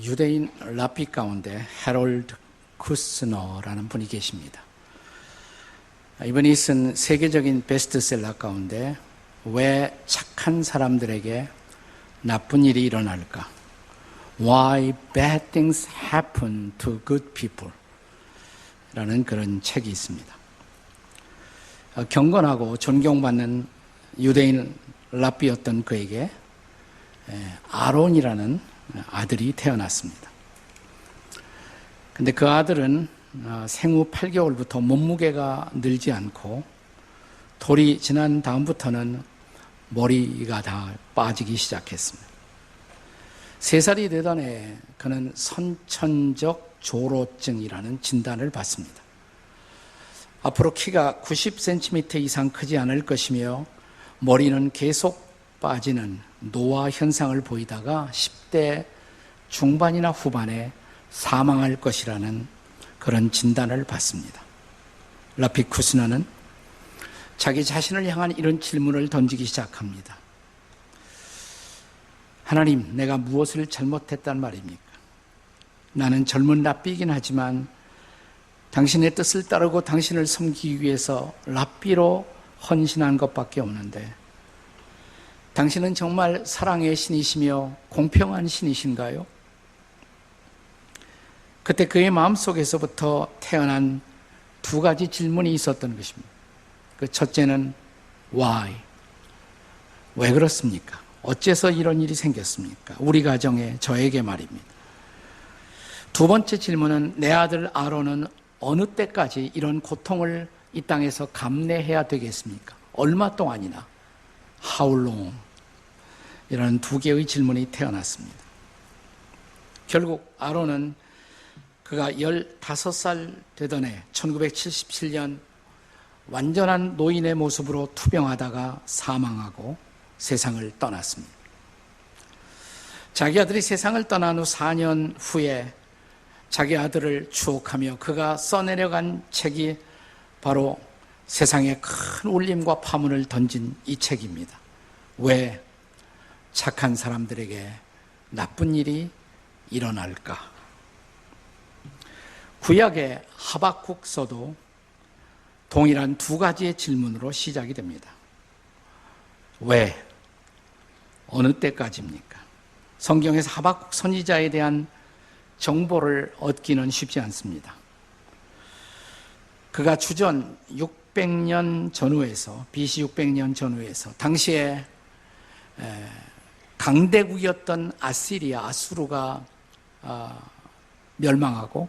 유대인 랍비 가운데 해롤드 쿠스너라는 분이 계십니다. 이분이 쓴 세계적인 베스트셀러 가운데 왜 착한 사람들에게 나쁜 일이 일어날까? Why bad things happen to good people? 라는 그런 책이 있습니다. 경건하고 존경받는 유대인 랍비였던 그에게 아론이라는 아들이 태어났습니다. 근데 그 아들은 생후 8개월부터 몸무게가 늘지 않고 돌이 지난 다음부터는 머리가 다 빠지기 시작했습니다. 3살이 되던 해 그는 선천적 조로증이라는 진단을 받습니다. 앞으로 키가 90cm 이상 크지 않을 것이며 머리는 계속 빠지는 노화 현상을 보이다가 10대 중반이나 후반에 사망할 것이라는 그런 진단을 받습니다. 랍비 쿠스너는 자기 자신을 향한 이런 질문을 던지기 시작합니다. 하나님, 내가 무엇을 잘못했단 말입니까? 나는 젊은 랍비이긴 하지만 당신의 뜻을 따르고 당신을 섬기기 위해서 랍비로 헌신한 것밖에 없는데 당신은 정말 사랑의 신이시며 공평한 신이신가요? 그때 그의 마음속에서부터 태어난 2가지 질문이 있었던 것입니다. 그 첫째는 why? 왜 그렇습니까? 어째서 이런 일이 생겼습니까? 우리 가정에 저에게 말입니다. 2번째 질문은 내 아들 아론은 어느 때까지 이런 고통을 이 땅에서 감내해야 되겠습니까? 얼마 동안이나? How long? 이라는 2개의 질문이 태어났습니다. 결국 아론은 그가 15살 되던 해 1977년 완전한 노인의 모습으로 투병하다가 사망하고 세상을 떠났습니다. 자기 아들이 세상을 떠난 후 4년 후에 자기 아들을 추억하며 그가 써내려간 책이 바로 세상에 큰 울림과 파문을 던진 이 책입니다. 왜 착한 사람들에게 나쁜 일이 일어날까? 구약의 하박국서도 동일한 2가지의 질문으로 시작이 됩니다. 왜? 어느 때까지입니까? 성경에서 하박국 선지자에 대한 정보를 얻기는 쉽지 않습니다. 그가 주전 600년 전후에서 BC 600년 전후에서 당시에 강대국이었던 아시리아, 아수르가 멸망하고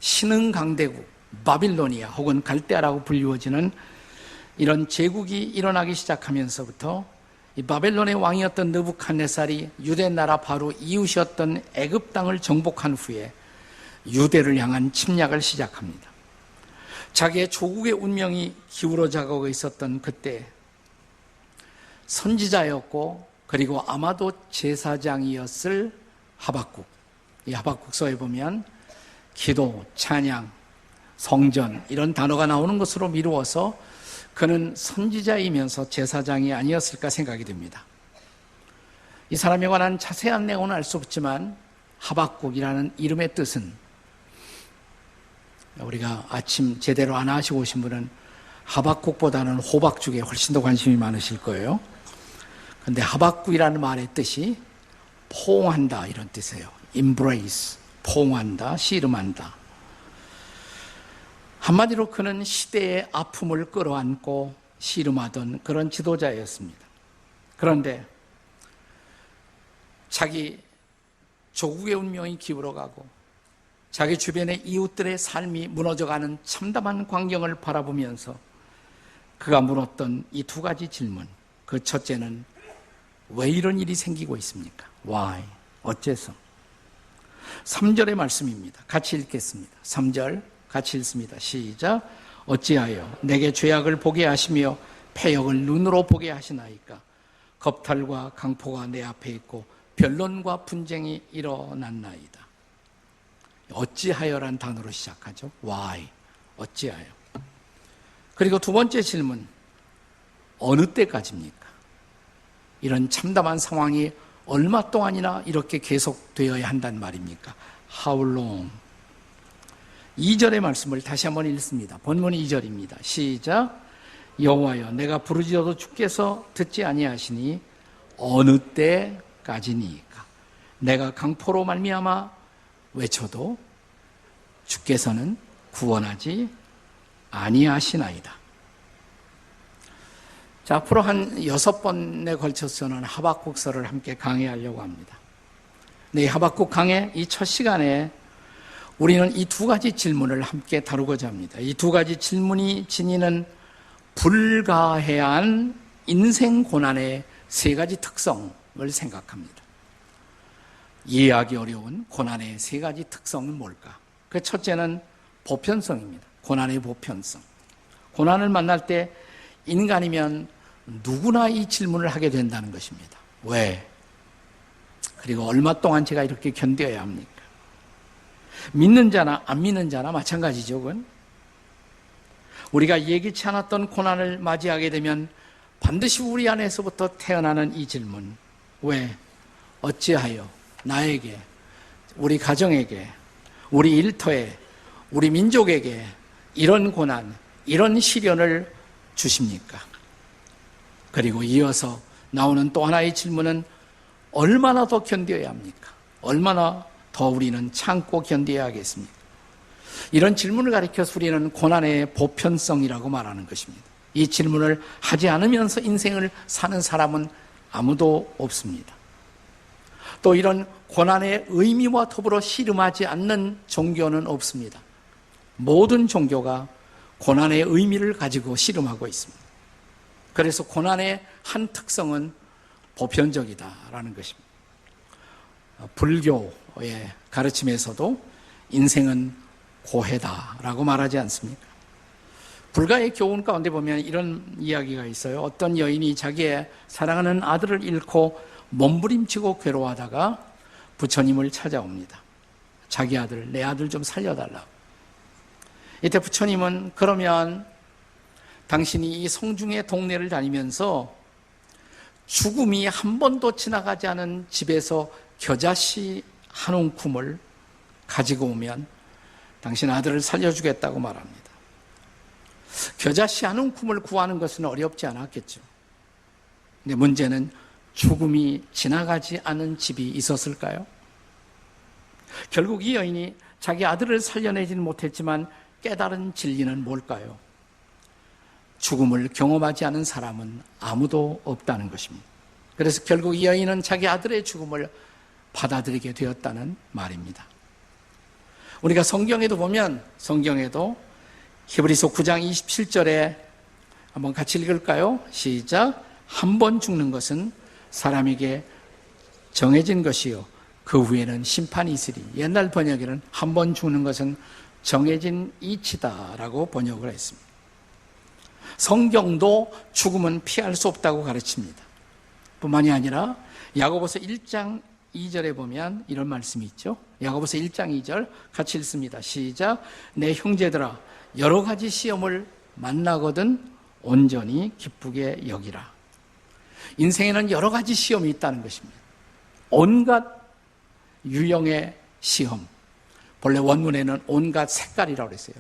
신흥 강대국 바빌로니아 혹은 갈대아라고 불리워지는 이런 제국이 일어나기 시작하면서부터 이 바벨론의 왕이었던 느부갓네살이 유대 나라 바로 이웃이었던 애굽 땅을 정복한 후에 유대를 향한 침략을 시작합니다. 자기의 조국의 운명이 기울어져 가고 있었던 그때 선지자였고 그리고 아마도 제사장이었을 하박국. 이 하박국서에 보면 기도, 찬양, 성전 이런 단어가 나오는 것으로 미루어서 그는 선지자이면서 제사장이 아니었을까 생각이 됩니다. 이 사람에 관한 자세한 내용은 알 수 없지만 하박국이라는 이름의 뜻은 우리가 아침 제대로 안 하시고 오신 분은 하박국보다는 호박죽에 훨씬 더 관심이 많으실 거예요. 그런데 하박국이라는 말의 뜻이 포옹한다 이런 뜻이에요. embrace, 포옹한다, 씨름한다. 한마디로 그는 시대의 아픔을 끌어안고 씨름하던 그런 지도자였습니다. 그런데 자기 조국의 운명이 기울어가고 자기 주변의 이웃들의 삶이 무너져가는 참담한 광경을 바라보면서 그가 물었던 이 2가지 질문. 그 첫째는 왜 이런 일이 생기고 있습니까? Why? 어째서? 3절의 말씀입니다. 같이 읽겠습니다. 3절 같이 읽습니다. 시작. 어찌하여 내게 죄악을 보게 하시며 패역을 눈으로 보게 하시나이까? 겁탈과 강포가 내 앞에 있고 변론과 분쟁이 일어났나이다. 어찌하여란 단어로 시작하죠. Why? 어찌하여? 그리고 2번째 질문. 어느 때까지입니까? 이런 참담한 상황이 얼마 동안이나 이렇게 계속되어야 한단 말입니까? How long? 2절의 말씀을 다시 한번 읽습니다. 본문 2절입니다. 시작. 여호와여, 내가 부르짖어도 주께서 듣지 아니하시니 어느 때까지니까? 내가 강포로 말미암아 외쳐도 주께서는 구원하지 아니하시나이다. 자, 앞으로 한 6번에 걸쳐서는 하박국서를 함께 강해하려고 합니다. 네, 하박국 강해 이 첫 시간에 우리는 이 두 가지 질문을 함께 다루고자 합니다. 이 두 가지 질문이 지니는 불가해한 인생 고난의 세 가지 특성을 생각합니다. 이해하기 어려운 고난의 세 가지 특성은 뭘까? 그 첫째는 보편성입니다. 고난의 보편성. 고난을 만날 때 인간이면 누구나 이 질문을 하게 된다는 것입니다. 왜? 그리고 얼마 동안 제가 이렇게 견뎌야 합니까? 믿는 자나 안 믿는 자나 마찬가지죠. 그건. 우리가 예기치 않았던 고난을 맞이하게 되면 반드시 우리 안에서부터 태어나는 이 질문. 왜? 어찌하여 나에게, 우리 가정에게, 우리 일터에, 우리 민족에게 이런 고난, 이런 시련을 주십니까? 그리고 이어서 나오는 또 하나의 질문은 얼마나 더 견뎌야 합니까? 얼마나 더 우리는 참고 견뎌야 하겠습니까? 이런 질문을 가리켜서 우리는 고난의 보편성이라고 말하는 것입니다. 이 질문을 하지 않으면서 인생을 사는 사람은 아무도 없습니다. 또 이런 고난의 의미와 더불어 씨름하지 않는 종교는 없습니다. 모든 종교가 고난의 의미를 가지고 씨름하고 있습니다. 그래서 고난의 한 특성은 보편적이다라는 것입니다. 불교의 가르침에서도 인생은 고해다라고 말하지 않습니까? 불가의 교훈 가운데 보면 이런 이야기가 있어요. 어떤 여인이 자기의 사랑하는 아들을 잃고 몸부림치고 괴로워하다가 부처님을 찾아옵니다. 자기 아들, 내 아들 좀 살려달라고. 이때 부처님은 그러면 당신이 이 성중의 동네를 다니면서 죽음이 한 번도 지나가지 않은 집에서 겨자씨 한 움큼을 가지고 오면 당신 아들을 살려주겠다고 말합니다. 겨자씨 한 움큼을 구하는 것은 어렵지 않았겠죠. 근데 문제는 죽음이 지나가지 않은 집이 있었을까요? 결국 이 여인이 자기 아들을 살려내지는 못했지만 깨달은 진리는 뭘까요? 죽음을 경험하지 않은 사람은 아무도 없다는 것입니다. 그래서 결국 이 여인은 자기 아들의 죽음을 받아들이게 되었다는 말입니다. 우리가 성경에도 보면, 성경에도 히브리서 9장 27절에 한번 같이 읽을까요? 시작. 한 번 죽는 것은 사람에게 정해진 것이요 그 후에는 심판이 있으리. 옛날 번역에는 한 번 죽는 것은 정해진 이치다라고 번역을 했습니다. 성경도 죽음은 피할 수 없다고 가르칩니다. 뿐만이 아니라 야고보서 1장 2절에 보면 이런 말씀이 있죠. 야고보서 1장 2절 같이 읽습니다. 시작. 내 형제들아 여러 가지 시험을 만나거든 온전히 기쁘게 여기라. 인생에는 여러 가지 시험이 있다는 것입니다. 온갖 유형의 시험. 본래 원문에는 온갖 색깔이라고 그랬어요.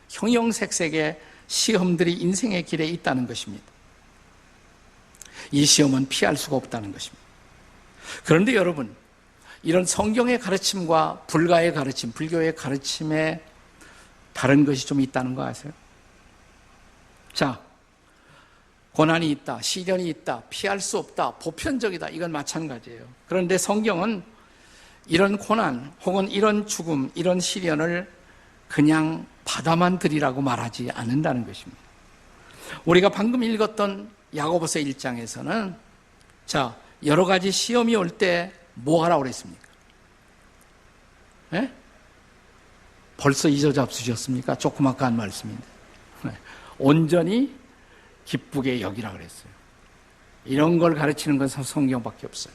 형형색색의 시험들이 인생의 길에 있다는 것입니다. 이 시험은 피할 수가 없다는 것입니다. 그런데 여러분, 이런 성경의 가르침과 불가의 가르침, 불교의 가르침에 다른 것이 좀 있다는 거 아세요? 자, 고난이 있다, 시련이 있다, 피할 수 없다, 보편적이다, 이건 마찬가지예요. 그런데 성경은 이런 고난 혹은 이런 죽음, 이런 시련을 그냥 받아만 들이라고 말하지 않는다는 것입니다. 우리가 방금 읽었던 야고보서 1장에서는 자, 여러 가지 시험이 올 때 뭐 하라고 그랬습니까? 네? 벌써 잊어잡수셨습니까? 조그맣게 한 말씀인데. 온전히 기쁘게 여기라 그랬어요. 이런 걸 가르치는 것은 성경밖에 없어요.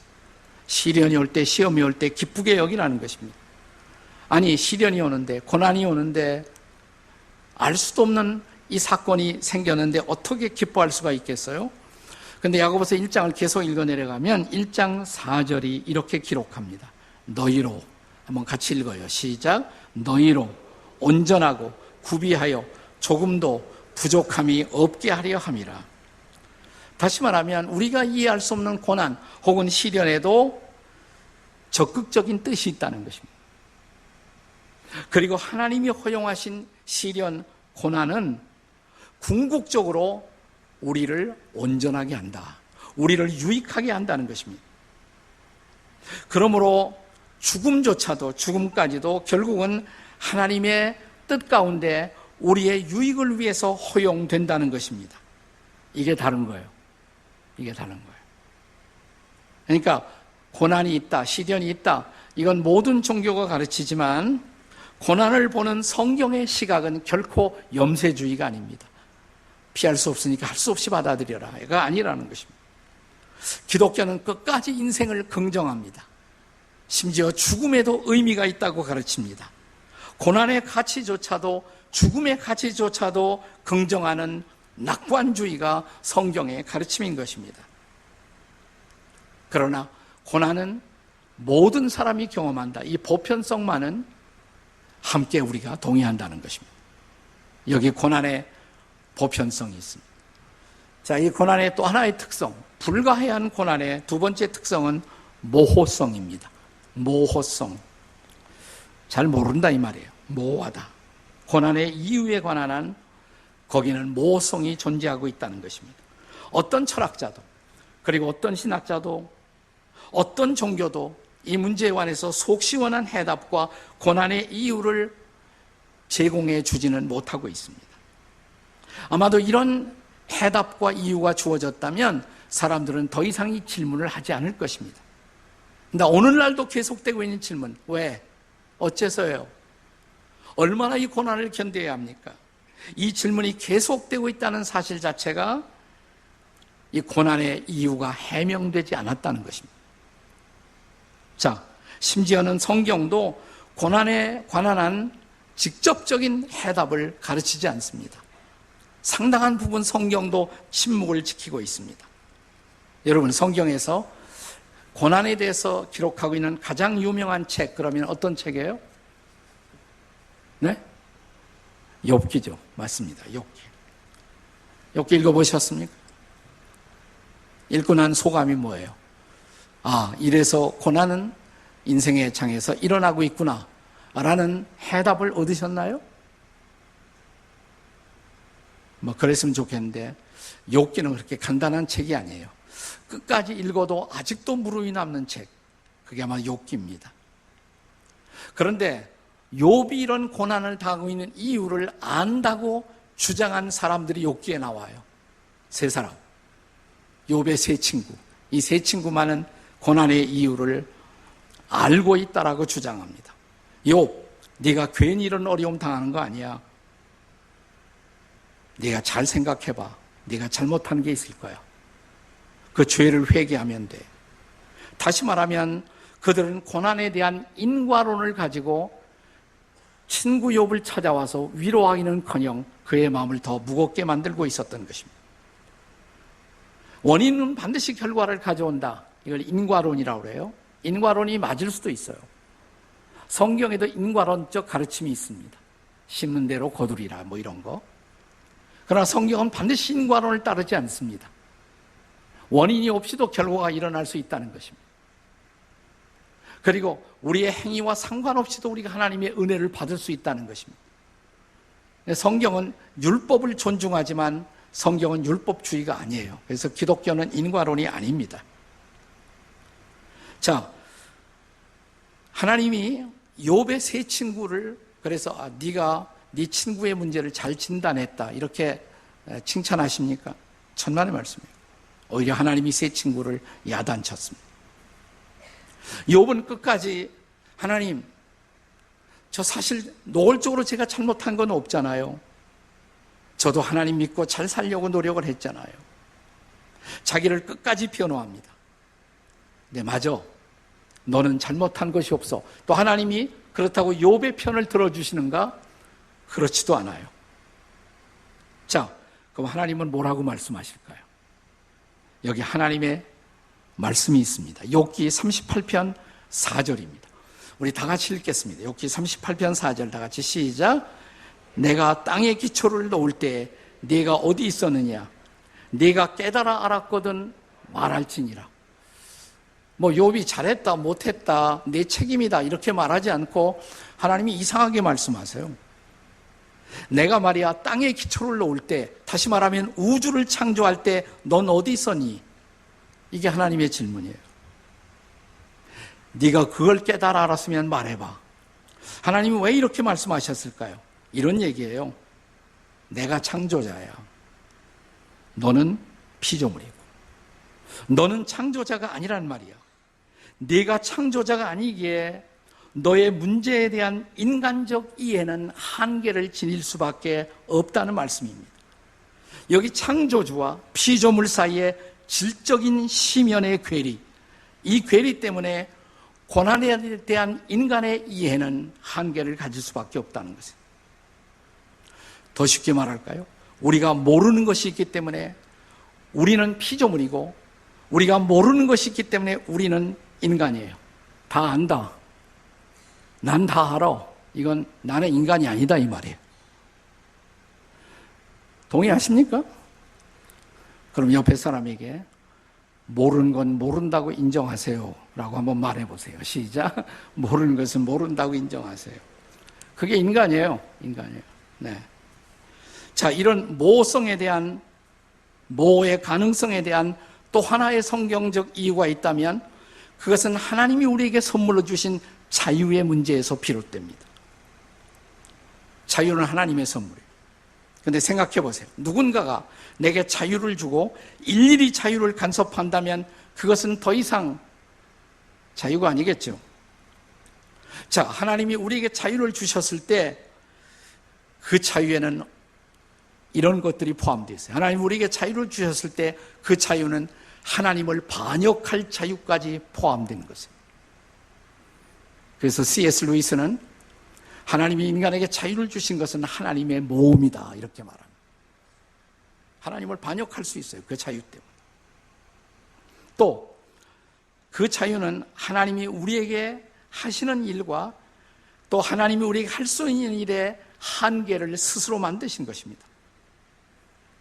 시련이 올 때, 시험이 올 때 기쁘게 여기라는 것입니다. 아니, 시련이 오는데, 고난이 오는데 알 수도 없는 이 사건이 생겼는데 어떻게 기뻐할 수가 있겠어요? 근데 야고보서 1장을 계속 읽어 내려가면 1장 4절이 이렇게 기록합니다. 너희로, 한번 같이 읽어요. 시작. 너희로 온전하고 구비하여 조금도 부족함이 없게 하려 함이라. 다시 말하면 우리가 이해할 수 없는 고난 혹은 시련에도 적극적인 뜻이 있다는 것입니다. 그리고 하나님이 허용하신 시련, 고난은 궁극적으로 우리를 온전하게 한다. 우리를 유익하게 한다는 것입니다. 그러므로 죽음까지도 결국은 하나님의 뜻 가운데 우리의 유익을 위해서 허용된다는 것입니다. 이게 다른 거예요. 이게 다른 거예요. 그러니까 고난이 있다, 시련이 있다. 이건 모든 종교가 가르치지만 고난을 보는 성경의 시각은 결코 염세주의가 아닙니다. 피할 수 없으니까 할 수 없이 받아들여라. 이거 아니라는 것입니다. 기독교는 끝까지 인생을 긍정합니다. 심지어 죽음에도 의미가 있다고 가르칩니다. 고난의 가치조차도, 죽음의 가치조차도 긍정하는 낙관주의가 성경의 가르침인 것입니다. 그러나 고난은 모든 사람이 경험한다. 이 보편성만은 함께 우리가 동의한다는 것입니다. 여기 고난의 보편성이 있습니다. 자, 이 고난의 또 하나의 특성, 불가해한 고난의 두 번째 특성은 모호성입니다. 모호성. 잘 모른다 이 말이에요. 모호하다. 고난의 이유에 관한 한 거기는 모호성이 존재하고 있다는 것입니다. 어떤 철학자도, 그리고 어떤 신학자도, 어떤 종교도 이 문제에 관해서 속 시원한 해답과 고난의 이유를 제공해 주지는 못하고 있습니다. 아마도 이런 해답과 이유가 주어졌다면 사람들은 더 이상 이 질문을 하지 않을 것입니다. 근데 오늘날도 계속되고 있는 질문, 왜? 어째서요? 얼마나 이 고난을 견뎌야 합니까? 이 질문이 계속되고 있다는 사실 자체가 이 고난의 이유가 해명되지 않았다는 것입니다. 자, 심지어는 성경도 고난에 관한 한 직접적인 해답을 가르치지 않습니다. 상당한 부분 성경도 침묵을 지키고 있습니다. 여러분, 성경에서 고난에 대해서 기록하고 있는 가장 유명한 책, 그러면 어떤 책이에요? 네? 욥기죠. 맞습니다. 욥기. 욥기 읽어보셨습니까? 읽고 난 소감이 뭐예요? 아, 이래서 고난은 인생의 장에서 일어나고 있구나 라는 해답을 얻으셨나요? 뭐 그랬으면 좋겠는데 욥기는 그렇게 간단한 책이 아니에요. 끝까지 읽어도 아직도 무르이 남는 책, 그게 아마 욥기입니다. 그런데 욥이 이런 고난을 당하고 있는 이유를 안다고 주장한 사람들이 욥기에 나와요. 세 사람. 욥의 세 친구. 이 세 친구만은 고난의 이유를 알고 있다라고 주장합니다. 욥, 네가 괜히 이런 어려움 당하는 거 아니야. 네가 잘 생각해봐. 네가 잘못한 게 있을 거야. 그 죄를 회개하면 돼. 다시 말하면 그들은 고난에 대한 인과론을 가지고 친구 욥을 찾아와서 위로하기는커녕 그의 마음을 더 무겁게 만들고 있었던 것입니다. 원인은 반드시 결과를 가져온다. 이걸 인과론이라고 그래요. 인과론이 맞을 수도 있어요. 성경에도 인과론적 가르침이 있습니다. 심는 대로 거두리라 뭐 이런 거. 그러나 성경은 반드시 인과론을 따르지 않습니다. 원인이 없이도 결과가 일어날 수 있다는 것입니다. 그리고 우리의 행위와 상관없이도 우리가 하나님의 은혜를 받을 수 있다는 것입니다. 성경은 율법을 존중하지만 성경은 율법주의가 아니에요. 그래서 기독교는 인과론이 아닙니다. 자, 하나님이 욥의 세 친구를 그래서 네가 네 친구의 문제를 잘 진단했다 이렇게 칭찬하십니까? 천만의 말씀이에요. 오히려 하나님이 세 친구를 야단쳤습니다. 욥은 끝까지 하나님, 저 사실 노골적으로 제가 잘못한 건 없잖아요. 저도 하나님 믿고 잘 살려고 노력을 했잖아요. 자기를 끝까지 변호합니다. 네, 맞아. 너는 잘못한 것이 없어. 또 하나님이 그렇다고 욥의 편을 들어주시는가? 그렇지도 않아요. 자, 그럼 하나님은 뭐라고 말씀하실까요? 여기 하나님의 말씀이 있습니다. 욥기 38편 4절입니다. 우리 다 같이 읽겠습니다. 욥기 38편 4절 다 같이 시작. 내가 땅에 기초를 놓을 때 네가 어디 있었느냐? 네가 깨달아 알았거든 말할지니라. 뭐 욥이 잘했다 못했다 내 책임이다 이렇게 말하지 않고 하나님이 이상하게 말씀하세요. 내가 말이야 땅에 기초를 놓을 때, 다시 말하면 우주를 창조할 때 넌 어디 있었니? 이게 하나님의 질문이에요. 네가 그걸 깨달아 알았으면 말해봐. 하나님이 왜 이렇게 말씀하셨을까요? 이런 얘기예요. 내가 창조자야. 너는 피조물이고 너는 창조자가 아니란 말이야. 네가 창조자가 아니기에 너의 문제에 대한 인간적 이해는 한계를 지닐 수밖에 없다는 말씀입니다. 여기 창조주와 피조물 사이에 질적인 심연의 괴리, 이 괴리 때문에 고난에 대한 인간의 이해는 한계를 가질 수밖에 없다는 것이에요. 더 쉽게 말할까요? 우리가 모르는 것이 있기 때문에 우리는 피조물이고, 우리가 모르는 것이 있기 때문에 우리는 인간이에요. 다 안다. 난 다 알아. 이건 나는 인간이 아니다 이 말이에요. 동의하십니까? 그럼 옆에 사람에게 모르는 건 모른다고 인정하세요 라고 한번 말해보세요. 시작. 모르는 것은 모른다고 인정하세요. 그게 인간이에요. 인간이에요. 네. 자, 이런 모성에 대한, 모의 가능성에 대한 또 하나의 성경적 이유가 있다면 그것은 하나님이 우리에게 선물로 주신 자유의 문제에서 비롯됩니다. 자유는 하나님의 선물이에요. 그런데 생각해 보세요. 누군가가 내게 자유를 주고 일일이 자유를 간섭한다면 그것은 더 이상 자유가 아니겠죠. 자, 하나님이 우리에게 자유를 주셨을 때 그 자유에는 이런 것들이 포함되어 있어요. 하나님이 우리에게 자유를 주셨을 때 그 자유는 하나님을 반역할 자유까지 포함된 것이에요. 그래서 C.S. 루이스는 하나님이 인간에게 자유를 주신 것은 하나님의 모험이다 이렇게 말합니다. 하나님을 반역할 수 있어요. 그 자유 때문에. 또 그 자유는 하나님이 우리에게 하시는 일과 또 하나님이 우리에게 할 수 있는 일의 한계를 스스로 만드신 것입니다.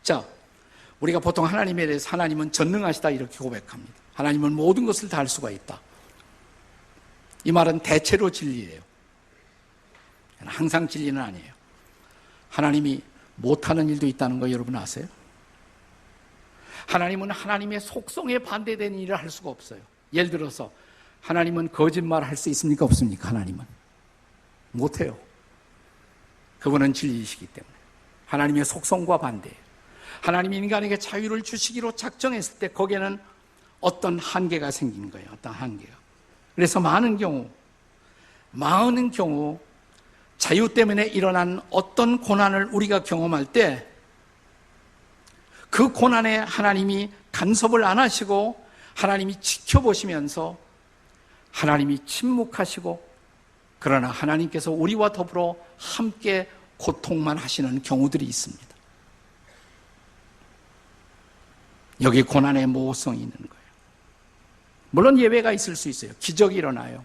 자, 우리가 보통 하나님에 대해서 하나님은 전능하시다 이렇게 고백합니다. 하나님은 모든 것을 다 할 수가 있다. 이 말은 대체로 진리예요. 항상 진리는 아니에요. 하나님이 못하는 일도 있다는 거 여러분 아세요? 하나님은 하나님의 속성에 반대되는 일을 할 수가 없어요. 예를 들어서 하나님은 거짓말 할 수 있습니까? 없습니까? 하나님은 못해요. 그분은 진리이시기 때문에. 하나님의 속성과 반대예요. 하나님이 인간에게 자유를 주시기로 작정했을 때 거기에는 어떤 한계가 생기는 거예요. 어떤 한계가. 그래서 많은 경우 자유 때문에 일어난 어떤 고난을 우리가 경험할 때 그 고난에 하나님이 간섭을 안 하시고 하나님이 지켜보시면서 하나님이 침묵하시고 그러나 하나님께서 우리와 더불어 함께 고통만 하시는 경우들이 있습니다. 여기 고난의 모호성이 있는 거예요. 물론 예외가 있을 수 있어요. 기적이 일어나요.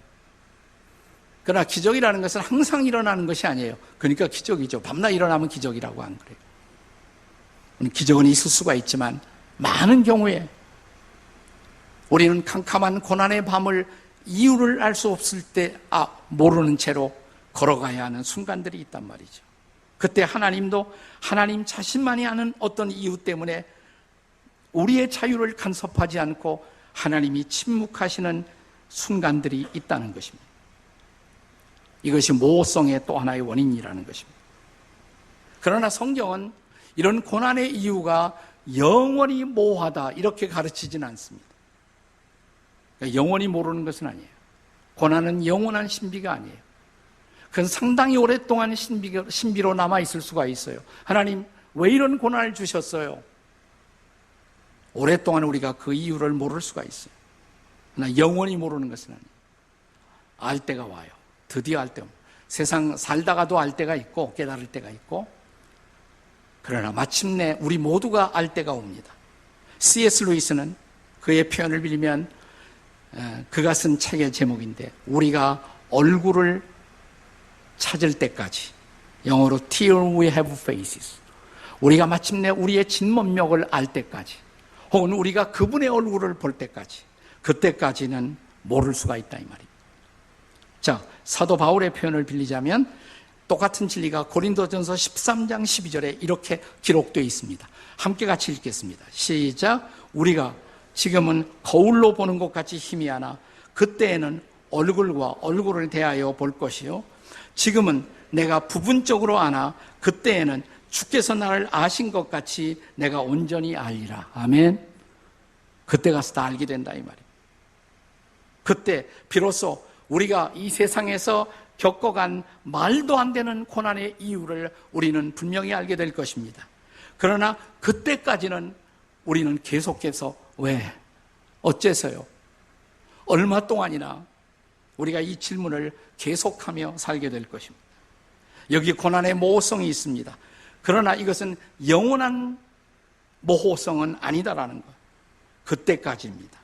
그러나 기적이라는 것은 항상 일어나는 것이 아니에요. 그러니까 기적이죠. 밤낮 일어나면 기적이라고 안 그래요. 기적은 있을 수가 있지만 많은 경우에 우리는 캄캄한 고난의 밤을 이유를 알 수 없을 때 모르는 채로 걸어가야 하는 순간들이 있단 말이죠. 그때 하나님도 하나님 자신만이 아는 어떤 이유 때문에 우리의 자유를 간섭하지 않고 하나님이 침묵하시는 순간들이 있다는 것입니다. 이것이 모호성의 또 하나의 원인이라는 것입니다. 그러나 성경은 이런 고난의 이유가 영원히 모호하다 이렇게 가르치지는 않습니다. 그러니까 영원히 모르는 것은 아니에요. 고난은 영원한 신비가 아니에요. 그건 상당히 오랫동안 신비로 남아있을 수가 있어요. 하나님 왜 이런 고난을 주셨어요? 오랫동안 우리가 그 이유를 모를 수가 있어요. 그러나 영원히 모르는 것은 아니에요. 알 때가 와요. 드디어 알 때 옵니다. 세상 살다가도 알 때가 있고 깨달을 때가 있고 그러나 마침내 우리 모두가 알 때가 옵니다. C.S. 루이스는 그의 표현을 빌리면 그가 쓴 책의 제목인데 우리가 얼굴을 찾을 때까지, 영어로 Till we have faces, 우리가 마침내 우리의 진면목을 알 때까지, 혹은 우리가 그분의 얼굴을 볼 때까지, 그때까지는 모를 수가 있다 이 말입니다. 자, 사도 바울의 표현을 빌리자면 똑같은 진리가 고린도전서 13장 12절에 이렇게 기록되어 있습니다. 함께 같이 읽겠습니다. 시작. 우리가 지금은 거울로 보는 것 같이 희미하나 그때에는 얼굴과 얼굴을 대하여 볼 것이요, 지금은 내가 부분적으로 아나 그때에는 주께서 나를 아신 것 같이 내가 온전히 알리라. 아멘. 그때 가서 다 알게 된다 이 말이에요. 그때 비로소 우리가 이 세상에서 겪어간 말도 안 되는 고난의 이유를 우리는 분명히 알게 될 것입니다. 그러나 그때까지는 우리는 계속해서 왜? 어째서요? 얼마 동안이나 우리가 이 질문을 계속하며 살게 될 것입니다. 여기 고난의 모호성이 있습니다. 그러나 이것은 영원한 모호성은 아니다라는 것. 그때까지입니다.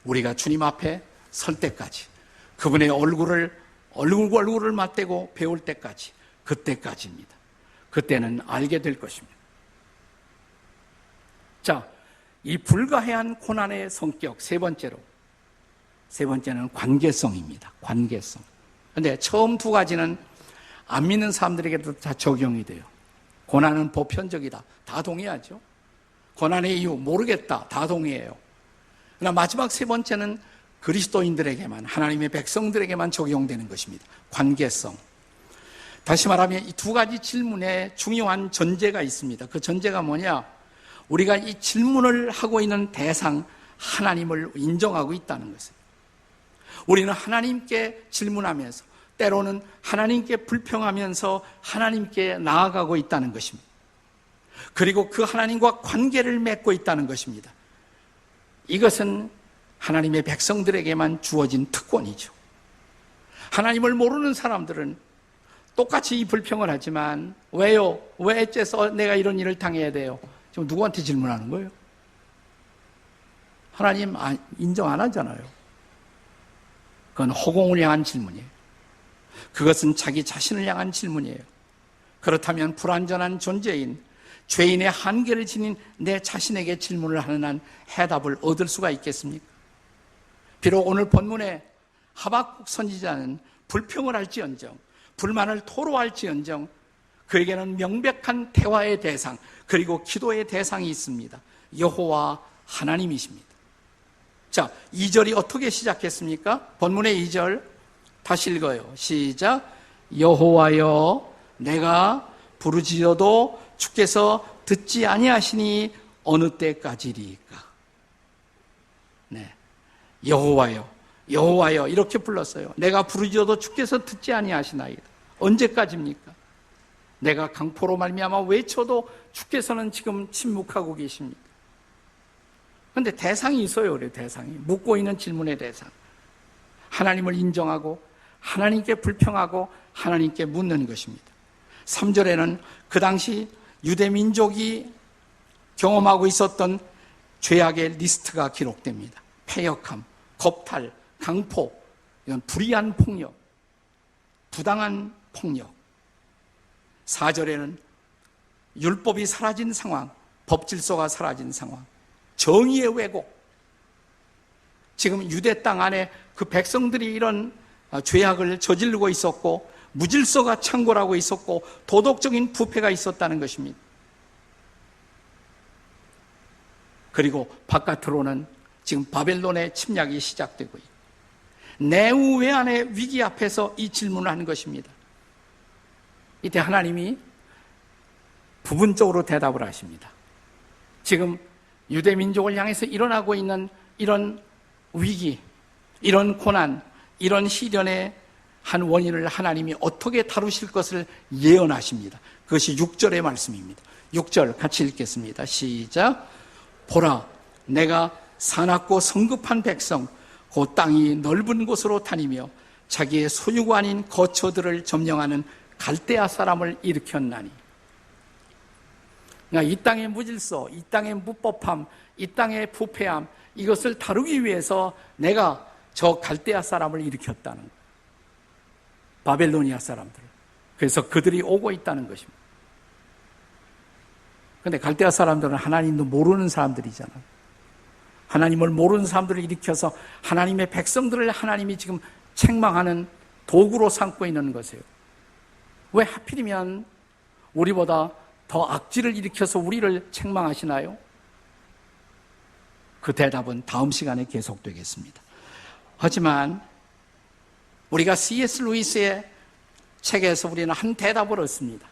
우리가 주님 앞에 설 때까지, 그분의 얼굴과 얼굴을 맞대고 배울 때까지, 그때까지입니다. 그때는 알게 될 것입니다. 자, 이 불가해한 고난의 성격, 세 번째는 관계성입니다. 관계성. 그런데 처음 두 가지는 안 믿는 사람들에게도 다 적용이 돼요. 고난은 보편적이다. 다 동의하죠. 고난의 이유 모르겠다. 다 동의해요. 그러나 마지막 세 번째는 그리스도인들에게만, 하나님의 백성들에게만 적용되는 것입니다. 관계성. 다시 말하면 이 두 가지 질문에 중요한 전제가 있습니다. 그 전제가 뭐냐? 우리가 이 질문을 하고 있는 대상 하나님을 인정하고 있다는 것입니다. 우리는 하나님께 질문하면서 때로는 하나님께 불평하면서 하나님께 나아가고 있다는 것입니다. 그리고 그 하나님과 관계를 맺고 있다는 것입니다. 이것은 하나님의 백성들에게만 주어진 특권이죠. 하나님을 모르는 사람들은 똑같이 이 불평을 하지만 왜요? 왜 어째서 내가 이런 일을 당해야 돼요? 지금 누구한테 질문하는 거예요? 하나님 인정 안 하잖아요. 그건 허공을 향한 질문이에요. 그것은 자기 자신을 향한 질문이에요. 그렇다면 불완전한 존재인, 죄인의 한계를 지닌 내 자신에게 질문을 하는 한 해답을 얻을 수가 있겠습니까? 비록 오늘 본문에 하박국 선지자는 불평을 할지언정, 불만을 토로할지언정 그에게는 명백한 대화의 대상, 그리고 기도의 대상이 있습니다. 여호와 하나님이십니다. 자, 2절이 어떻게 시작했습니까? 본문의 2절 다시 읽어요. 시작. 여호와여, 내가 부르짖어도 주께서 듣지 아니하시니 어느 때까지리까? 네, 여호와여, 여호와여 이렇게 불렀어요. 내가 부르짖어도 주께서 듣지 아니하시나이다. 언제까지입니까? 내가 강포로 말미암아 외쳐도 주께서는 지금 침묵하고 계십니다. 그런데 대상이 있어요. 그래, 대상이. 묻고 있는 질문의 대상. 하나님을 인정하고 하나님께 불평하고 하나님께 묻는 것입니다. 3절에는 그 당시 유대 민족이 경험하고 있었던 죄악의 리스트가 기록됩니다. 패역함, 겁탈, 강포, 이런 불의한 폭력, 부당한 폭력. 4절에는 율법이 사라진 상황, 법질서가 사라진 상황, 정의의 왜곡. 지금 유대 땅 안에 그 백성들이 이런 죄악을 저지르고 있었고 무질서가 창궐하고 있었고 도덕적인 부패가 있었다는 것입니다. 그리고 바깥으로는 지금 바벨론의 침략이 시작되고 있고 내후 외환의 위기 앞에서 이 질문을 하는 것입니다. 이때 하나님이 부분적으로 대답을 하십니다. 지금 유대 민족을 향해서 일어나고 있는 이런 위기, 이런 고난, 이런 시련의 한 원인을 하나님이 어떻게 다루실 것을 예언하십니다. 그것이 6절의 말씀입니다. 6절 같이 읽겠습니다. 시작. 보라, 내가 사납고 성급한 백성, 그 땅이 넓은 곳으로 다니며 자기의 소유가 아닌 거처들을 점령하는 갈대아 사람을 일으켰나니. 그러니까 이 땅의 무질서, 이 땅의 무법함, 이 땅의 부패함, 이것을 다루기 위해서 내가 저 갈대아 사람을 일으켰다는 거예요. 바벨로니아 사람들. 그래서 그들이 오고 있다는 것입니다. 그런데 갈대아 사람들은 하나님도 모르는 사람들이잖아요. 하나님을 모르는 사람들을 일으켜서 하나님의 백성들을 하나님이 지금 책망하는 도구로 삼고 있는 것이에요. 왜 하필이면 우리보다 더 악질을 일으켜서 우리를 책망하시나요? 그 대답은 다음 시간에 계속되겠습니다. 하지만 우리가 C.S. 루이스의 책에서 우리는 한 대답을 얻습니다.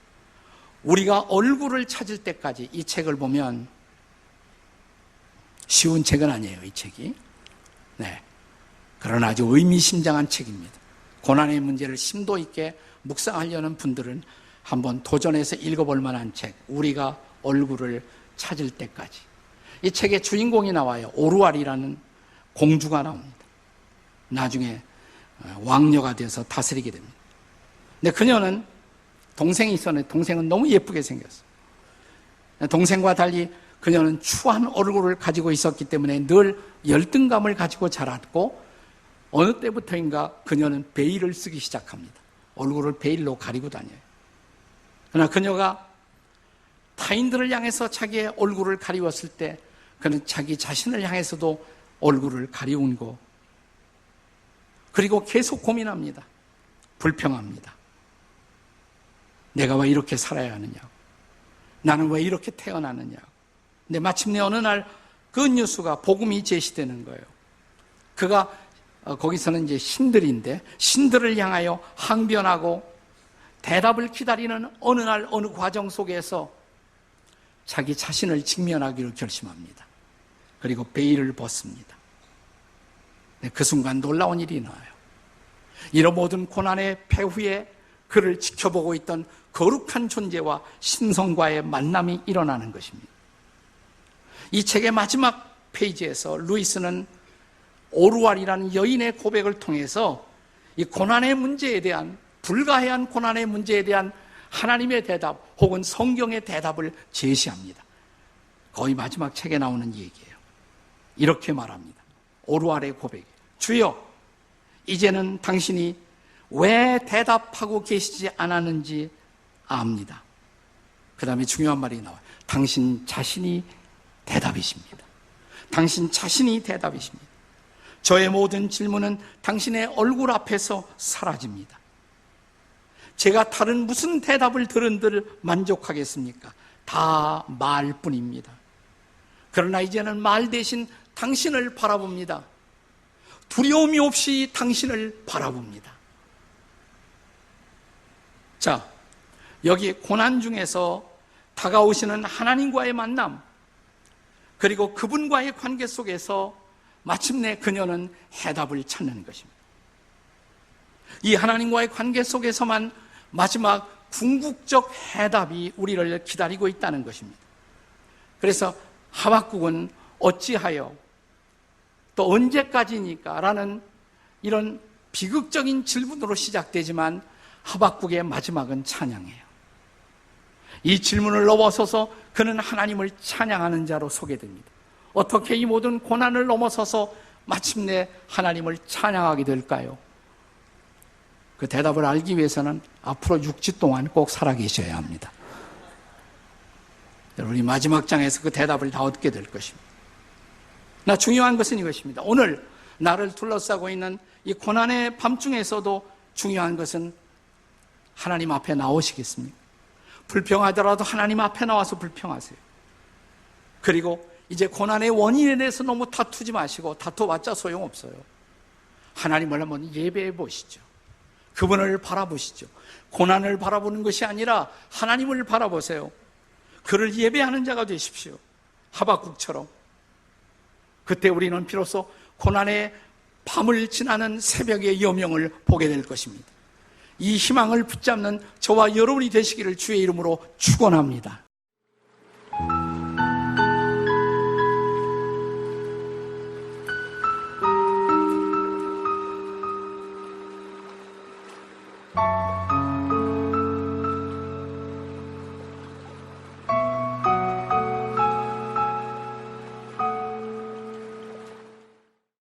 우리가 얼굴을 찾을 때까지 이 책을 보면 쉬운 책은 아니에요, 이 책이. 네. 그러나 아주 의미심장한 책입니다. 고난의 문제를 심도 있게 묵상하려는 분들은 한번 도전해서 읽어볼 만한 책, 우리가 얼굴을 찾을 때까지. 이 책의 주인공이 나와요. 오루알이라는 공주가 나옵니다. 나중에 왕녀가 되어서 다스리게 됩니다. 근데 그녀는 동생이 있었는데 동생은 너무 예쁘게 생겼어요. 동생과 달리 그녀는 추한 얼굴을 가지고 있었기 때문에 늘 열등감을 가지고 자랐고 어느 때부터인가 그녀는 베일을 쓰기 시작합니다. 얼굴을 베일로 가리고 다녀요. 그러나 그녀가 타인들을 향해서 자기의 얼굴을 가리웠을 때 그는 자기 자신을 향해서도 얼굴을 가리운고 그리고 계속 고민합니다. 불평합니다. 내가 왜 이렇게 살아야 하느냐고. 나는 왜 이렇게 태어나느냐고. 근데 마침내 어느 날 그 뉴스가 복음이 제시되는 거예요. 그가 거기서는 이제 신들인데 신들을 향하여 항변하고 대답을 기다리는 어느 날 어느 과정 속에서 자기 자신을 직면하기로 결심합니다. 그리고 베일을 벗습니다. 그 순간 놀라운 일이 나와요. 이런 모든 고난의 배후에 그를 지켜보고 있던 거룩한 존재와 신성과의 만남이 일어나는 것입니다. 이 책의 마지막 페이지에서 루이스는 오루알이라는 여인의 고백을 통해서 이 고난의 문제에 대한 불가해한 고난의 문제에 대한 하나님의 대답 혹은 성경의 대답을 제시합니다. 거의 마지막 책에 나오는 얘기예요. 이렇게 말합니다. 오루알의 고백. 주여, 이제는 당신이 왜 대답하고 계시지 않았는지 압니다. 그 다음에 중요한 말이 나와요. 당신 자신이 대답이십니다. 당신 자신이 대답이십니다. 저의 모든 질문은 당신의 얼굴 앞에서 사라집니다. 제가 다른 무슨 대답을 들은들 만족하겠습니까? 다 말뿐입니다. 그러나 이제는 말 대신 당신을 바라봅니다. 두려움이 없이 당신을 바라봅니다. 자, 여기 고난 중에서 다가오시는 하나님과의 만남, 그리고 그분과의 관계 속에서 마침내 그녀는 해답을 찾는 것입니다. 이 하나님과의 관계 속에서만 마지막 궁극적 해답이 우리를 기다리고 있다는 것입니다. 그래서 하박국은 어찌하여 또 언제까지니까 라는 이런 비극적인 질문으로 시작되지만 하박국의 마지막은 찬양이에요. 이 질문을 넘어서서 그는 하나님을 찬양하는 자로 소개됩니다. 어떻게 이 모든 고난을 넘어서서 마침내 하나님을 찬양하게 될까요? 그 대답을 알기 위해서는 앞으로 6주 동안 꼭 살아계셔야 합니다. 우리 마지막 장에서 그 대답을 다 얻게 될 것입니다. 나 중요한 것은 이것입니다. 오늘 나를 둘러싸고 있는 이 고난의 밤중에서도 중요한 것은 하나님 앞에 나오시겠습니까? 불평하더라도 하나님 앞에 나와서 불평하세요. 그리고 이제 고난의 원인에 대해서 너무 다투지 마시고 다투봤자 소용없어요. 하나님을 한번 예배해 보시죠. 그분을 바라보시죠. 고난을 바라보는 것이 아니라 하나님을 바라보세요. 그를 예배하는 자가 되십시오. 하박국처럼. 그때 우리는 비로소 고난의 밤을 지나는 새벽의 여명을 보게 될 것입니다. 이 희망을 붙잡는 저와 여러분이 되시기를 주의 이름으로 축원합니다.